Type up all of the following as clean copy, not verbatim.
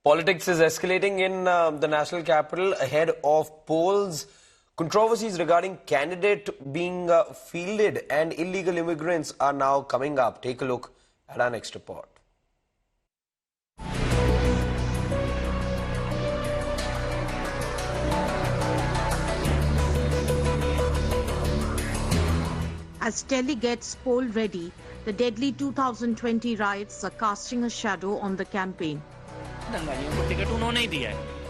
Politics is escalating in the national capital ahead of polls. Controversies regarding candidate being fielded and illegal immigrants are now coming up. Take a look at our next report. As Delhi gets poll ready, the deadly 2020 riots are casting a shadow on the campaign.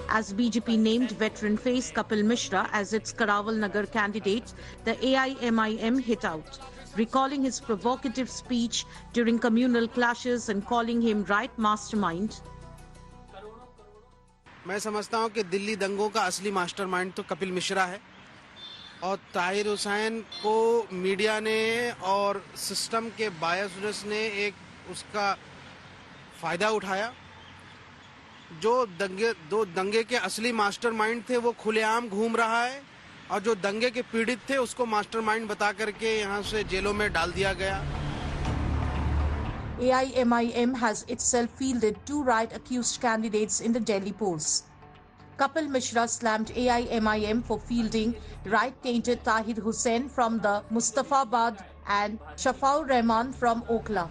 As BJP named veteran face Kapil Mishra as its Karawal Nagar candidate, the AIMIM hit out, recalling his provocative speech during communal clashes and calling him right mastermind. मैं समझता हूं कि दिल्ली दंगों का असली mastermind तो कपिल मिश्रा है और ताहिर हुसैन को मीडिया ने और सिस्टम के बायसनेस ने एक उसका फायदा उठाया। जो दंगे के असली मास्टरमाइंड थे वो खुलेआम घूम रहा है और जो दंगे के पीड़ित थे उसको मास्टरमाइंड बता करके यहां से जेलों में डाल दिया गया। AIMIM has itself fielded two riot-accused candidates in the Delhi polls. Kapil Mishra slammed AIMIM for fielding riot-tainted Tahir Hussain from the Mustafabad and Shafaur Rahman from Okla.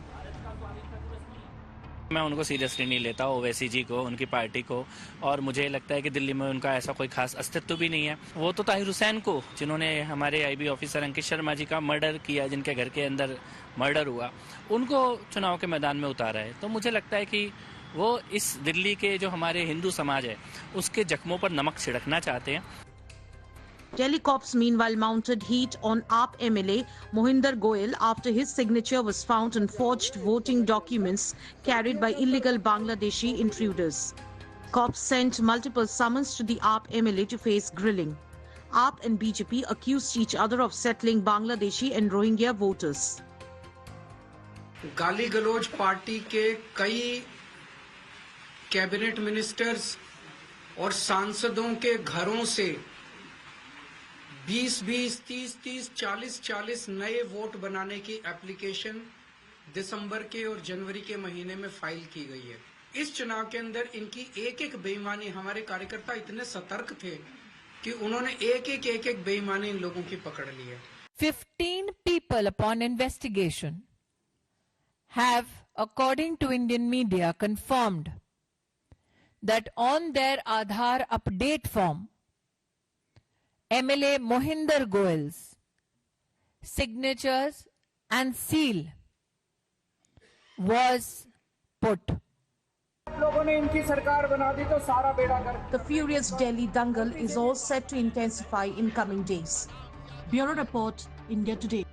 मैं उनको सीरियसली नहीं लेता, ओवैसी जी को, उनकी पार्टी को, और मुझे लगता है कि दिल्ली में उनका ऐसा कोई खास अस्तित्व भी नहीं है। वो तो ताहिर हुसैन को, जिन्होंने हमारे आईबी ऑफिसर अंकित शर्मा जी का मर्डर किया, जिनके घर के अंदर मर्डर हुआ, उनको चुनाव के मैदान में उतारा है। तो मुझे लगता है कि वो इस दिल्ली के जो हमारे हिंदू समाज है उसके जख्मों पर नमक छिड़कना चाहते हैं। Delhi cops meanwhile mounted heat on AAP MLA Mohinder Goyal after his signature was found on forged voting documents carried by illegal Bangladeshi intruders. Cops sent multiple summons to the AAP MLA to face grilling. AAP and BJP accused each other of settling Bangladeshi and Rohingya voters. गाली गलौज party के कई cabinet ministers और सांसदों के घरों से 20-20, 30-30, 40-40 नए वोट बनाने की एप्लीकेशन दिसंबर के और जनवरी के महीने में फाइल की गई है। इस चुनाव के अंदर इनकी एक-एक बेईमानी, हमारे कार्यकर्ता इतने सतर्क थे कि उन्होंने एक-एक बेईमानी इन लोगों की पकड़ ली है। 15 people upon investigation have, according to Indian media, confirmed that on their Aadhaar update form, MLA Mohinder Goyal's signatures and seal was put. The furious Delhi dangle is all set to intensify in coming days. Bureau Report, India Today.